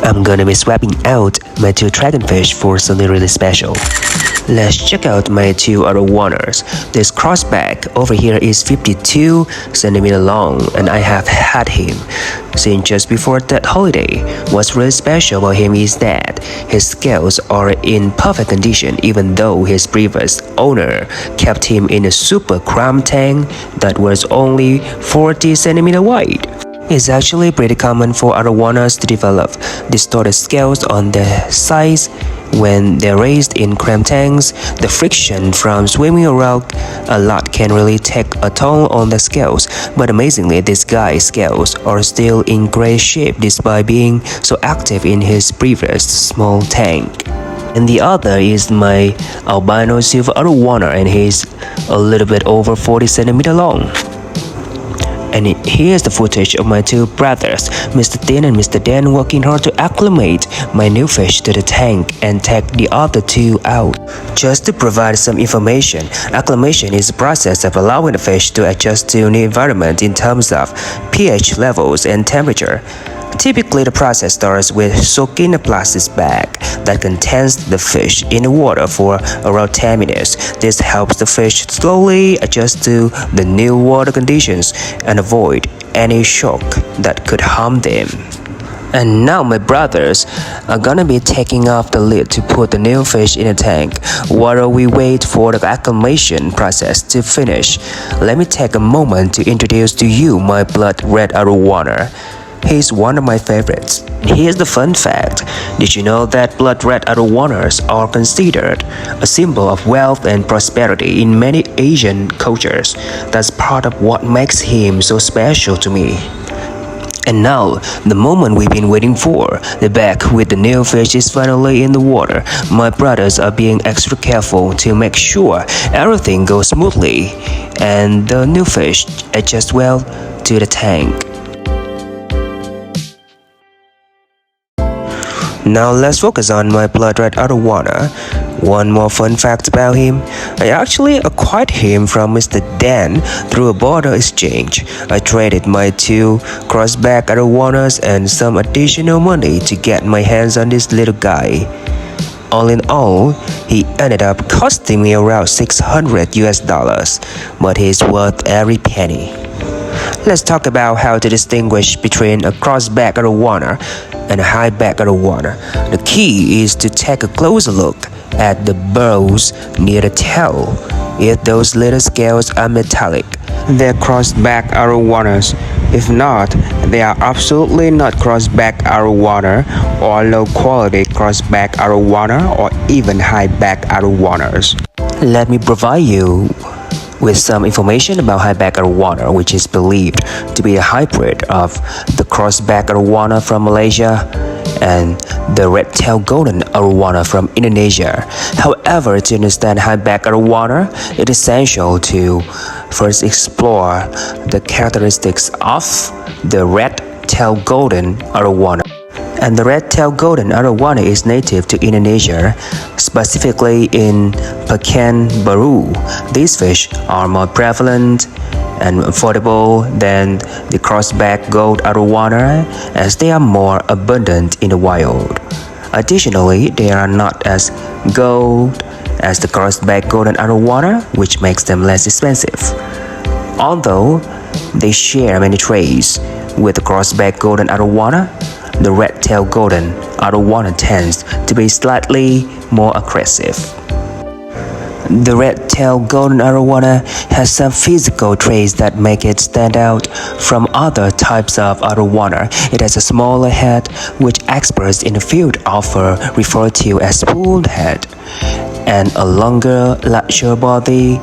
I'm gonna be swapping out my two dragonfish for something really special. Let's check out my two arowanas. This crossback over here is 52 cm long and I have had him since just before that holiday. What's really special about him is that his scales are in perfect condition even though his previous owner kept him in a super cramped tank that was only 40 cm wide. It's actually pretty common for arowanas to develop distorted scales on their sides when they're raised in cramped tanks. The friction from swimming around a lot can really take a toll on the scales, but amazingly this guy's scales are still in great shape despite being so active in his previous small tank. And the other is my albino silver arowana and he's a little bit over 40 cm long. And here's the footage of my two brothers, Mr. Tin and Mr. Dan, working hard to acclimate my new fish to the tank and take the other two out. Just to provide some information, acclimation is the process of allowing the fish to adjust to new environment in terms of pH levels and temperature. Typically, the process starts with soaking a plastic bag that contains the fish in the water for around 10 minutes. This helps the fish slowly adjust to the new water conditions and avoid any shock that could harm them. And now my brothers are gonna be taking off the lid to put the new fish in the tank. While we wait for the acclimation process to finish, let me take a moment to introduce to you my blood red arowana. He's one of my favorites. Here's the fun fact. Did you know that blood red arowanas are considered a symbol of wealth and prosperity in many Asian cultures? That's part of what makes him so special to me. And now, the moment we've been waiting for, the bag with the new fish is finally in the water. My brothers are being extra careful to make sure everything goes smoothly and the new fish adjusts well to the tank. Now let's focus on my blood red arowana. One more fun fact about him. I actually acquired him from Mr. Dan through a barter exchange. I traded my two crossback arowanas and some additional money to get my hands on this little guy. All in all, he ended up costing me around $600, but he's worth every penny. Let's talk about how to distinguish between a crossback arowana and a highback arowana. The key is to take a closer look at the burrows near the tail. If those little scales are metallic, they're crossback arowanas. If not, they are absolutely not crossback arowana or low quality crossback arowana or even highback arowanas. Let me provide you with some information about highback arowana, which is believed to be a hybrid of the crossback arowana from Malaysia and the red-tailed golden arowana from Indonesia. However, to understand highback arowana, it is essential to first explore the characteristics of the red-tailed golden arowana. And the red-tailed golden arowana is native to Indonesia, specifically in Pekanbaru. These fish are more prevalent and affordable than the crossback gold arowana as they are more abundant in the wild. Additionally, they are not as gold as the crossback golden arowana, which makes them less expensive. Although they share many traits with the crossback golden arowana, the red-tailed golden arowana tends to be slightly more aggressive. The red-tailed golden arowana has some physical traits that make it stand out from other types of arowana. It has a smaller head, which experts in the field often refer to as spoon head, and a longer, larger body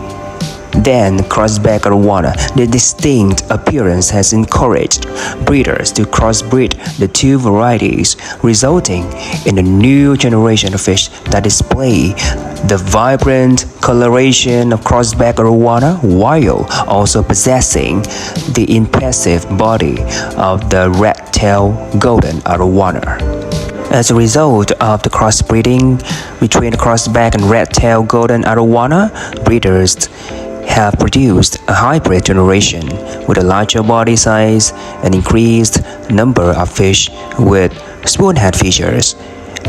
than crossback arowana. The distinct appearance has encouraged breeders to crossbreed the two varieties, resulting in a new generation of fish that display the vibrant coloration of crossback arowana while also possessing the impressive body of the red-tailed golden arowana. As a result of the crossbreeding between the crossback and red-tailed golden arowana, breeders have produced a hybrid generation with a larger body size and increased number of fish with spoonhead features.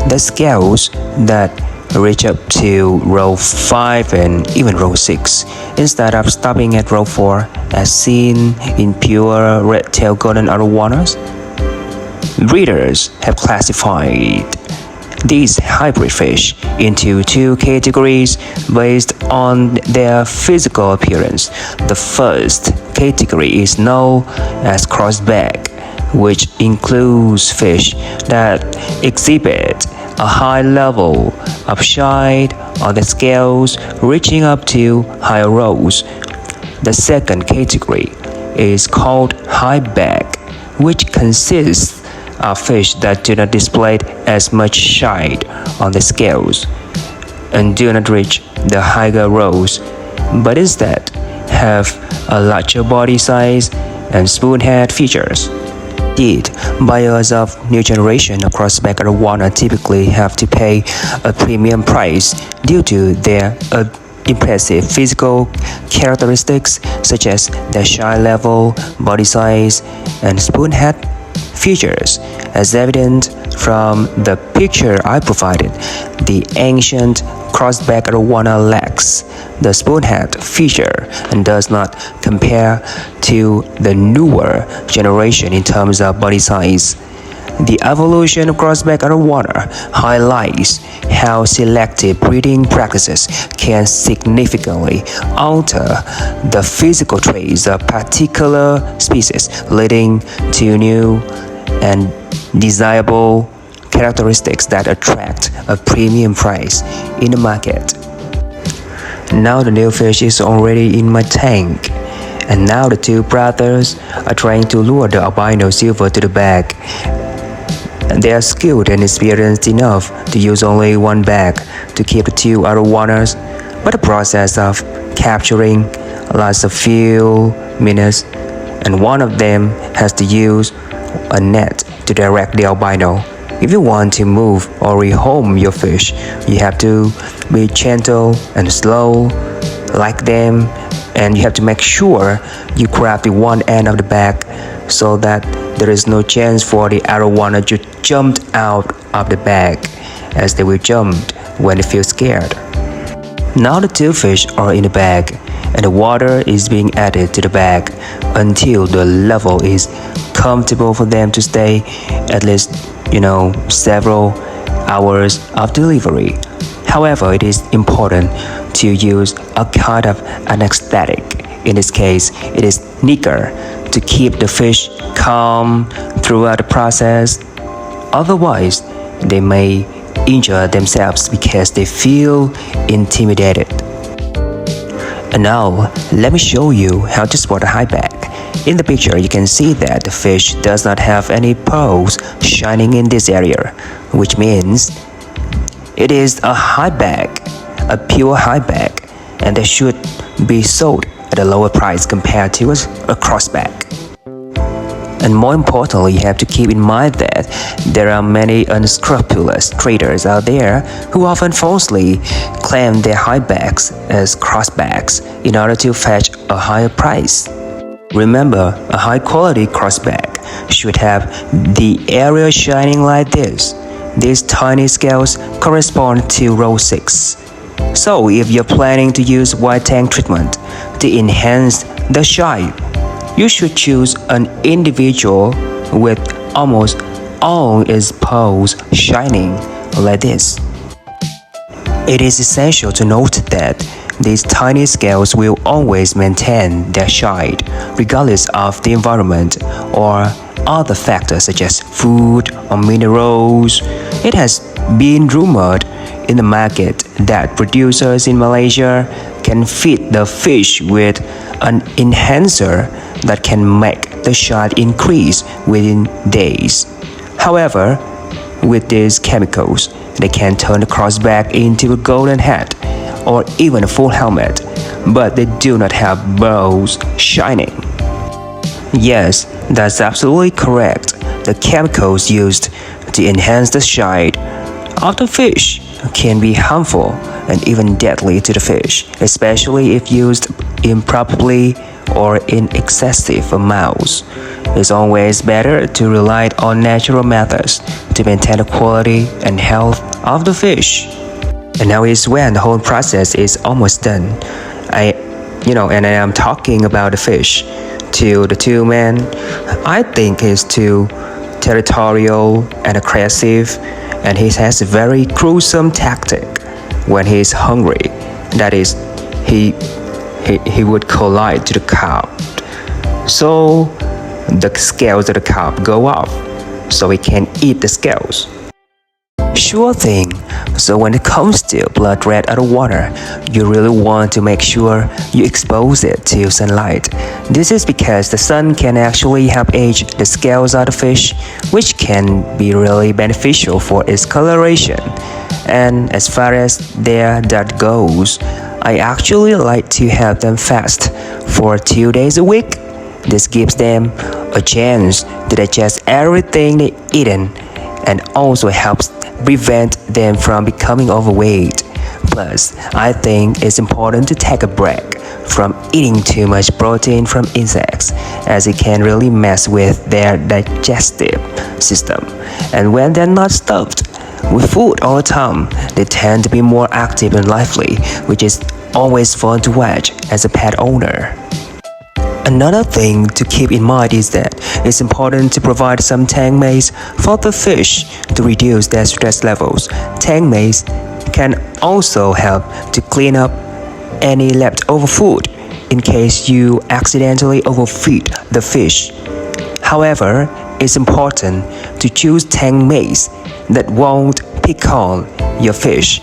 The scales that reach up to row 5 and even row 6 instead of stopping at row 4 as seen in pure red-tailed golden arowanas. Breeders have classified these hybrid fish into two categories based on their physical appearance. The first category is known as crossback, which includes fish that exhibit a high level of shine on the scales reaching up to higher rows. The second category is called highback, which consists of fish that do not display as much shine on the scales and do not reach the higher rows, but instead have a larger body size and spoonhead features. Indeed, buyers of new generation of Crossback Arowana typically have to pay a premium price due to their impressive physical characteristics such as their shine level, body size, and spoonhead features. As evident from the picture I provided, the ancient Crossback Arowana lacks the spoonhead feature and does not compare to the newer generation in terms of body size. The evolution of Crossback Arowana highlights how selective breeding practices can significantly alter the physical traits of particular species, leading to new and desirable characteristics that attract a premium price in the market. Now the new fish is already in my tank, and now the two brothers are trying to lure the albino silver to the bag. They are skilled and experienced enough to use only one bag to keep the two arowanas, but the process of capturing lasts a few minutes, and one of them has to use a net to direct the albino. If you want to move or rehome your fish, you have to be gentle and slow like them, and you have to make sure you grab the one end of the bag so that there is no chance for the arowana to jump out of the bag, as they will jump when they feel scared. Now the two fish are in the bag, and the water is being added to the bag until the level is comfortable for them to stay at least, several hours of delivery. However, it is important to use a kind of anesthetic. In this case, it is nigger to keep the fish calm throughout the process. Otherwise, they may injure themselves because they feel intimidated. And now, let me show you how to spot a highback. In the picture, you can see that the fish does not have any pearls shining in this area, which means it is a highback, a pure highback, and they should be sold at a lower price compared to a crossback. And more importantly, you have to keep in mind that there are many unscrupulous traders out there who often falsely claim their highbacks as crossbacks in order to fetch a higher price. Remember, a high-quality crossback should have the area shining like this. These tiny scales correspond to row 6. So if you're planning to use white tank treatment to enhance the shine, you should choose an individual with almost all its pearls shining like this. It is essential to note that these tiny scales will always maintain their shine regardless of the environment or other factors such as food or minerals. It has been rumored in the market that producers in Malaysia can feed the fish with an enhancer that can make the shine increase within days. However, with these chemicals, they can turn the crossback into a golden hat or even a full helmet, but they do not have pearls shining. Yes, that's absolutely correct. The chemicals used to enhance the shine of the fish can be harmful and even deadly to the fish, especially if used improperly or in excessive amounts. It's always better to rely on natural methods to maintain the quality and health of the fish. And now is when the whole process is almost done. And I am talking about the fish. To the two men, I think he's too territorial and aggressive, and he has a very gruesome tactic when he's hungry. That is, he would collide to the carp. So the scales of the carp go off, so he can eat the scales. Sure thing. So when it comes to blood red arowana, you really want to make sure you expose it to sunlight. This is because the sun can actually help age the scales of the fish, which can be really beneficial for its coloration. And as far as that goes, I actually like to have them fast for 2 days a week. This gives them a chance to digest everything they've eaten and also helps prevent them from becoming overweight. Plus, I think it's important to take a break from eating too much protein from insects, as it can really mess with their digestive system. And when they're not stuffed with food all the time, they tend to be more active and lively, which is always fun to watch as a pet owner. Another thing to keep in mind is that it's important to provide some tang maize for the fish to reduce their stress levels. Tang maize can also help to clean up any leftover food in case you accidentally overfeed the fish. However, it's important to choose tang maize that won't pick on your fish.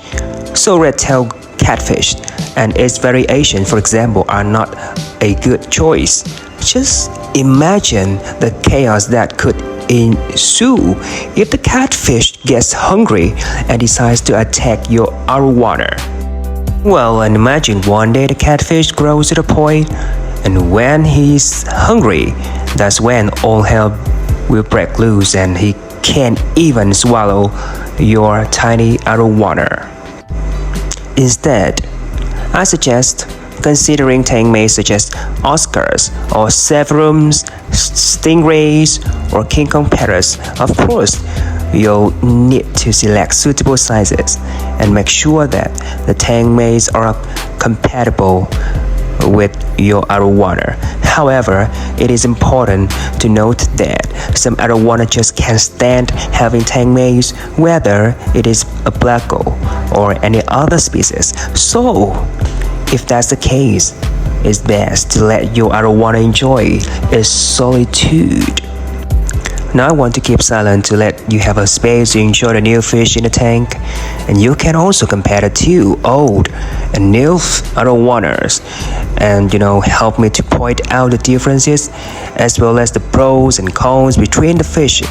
So red-tailed catfish and its variation, for example, are not a good choice. Just imagine the chaos that could ensue if the catfish gets hungry and decides to attack your arowana. Well, and imagine one day the catfish grows to the point, and when he's hungry, that's when all hell will break loose and he can't even swallow your tiny arowana. Instead, I suggest considering tang maize such as Oscars or Severums, Stingrays, or King Kong parrots. Of course, you'll need to select suitable sizes and make sure that the tang maize are compatible with your arowana. However, it is important to note that some arowana just can't stand having tang maize, whether it is a blackgo or any other species. So, if that's the case, it's best to let your arowana enjoy its solitude. Now I want to keep silent to let you have a space to enjoy the new fish in the tank, and you can also compare the two old and new arowanas and help me to point out the differences as well as the pros and cons between the fish.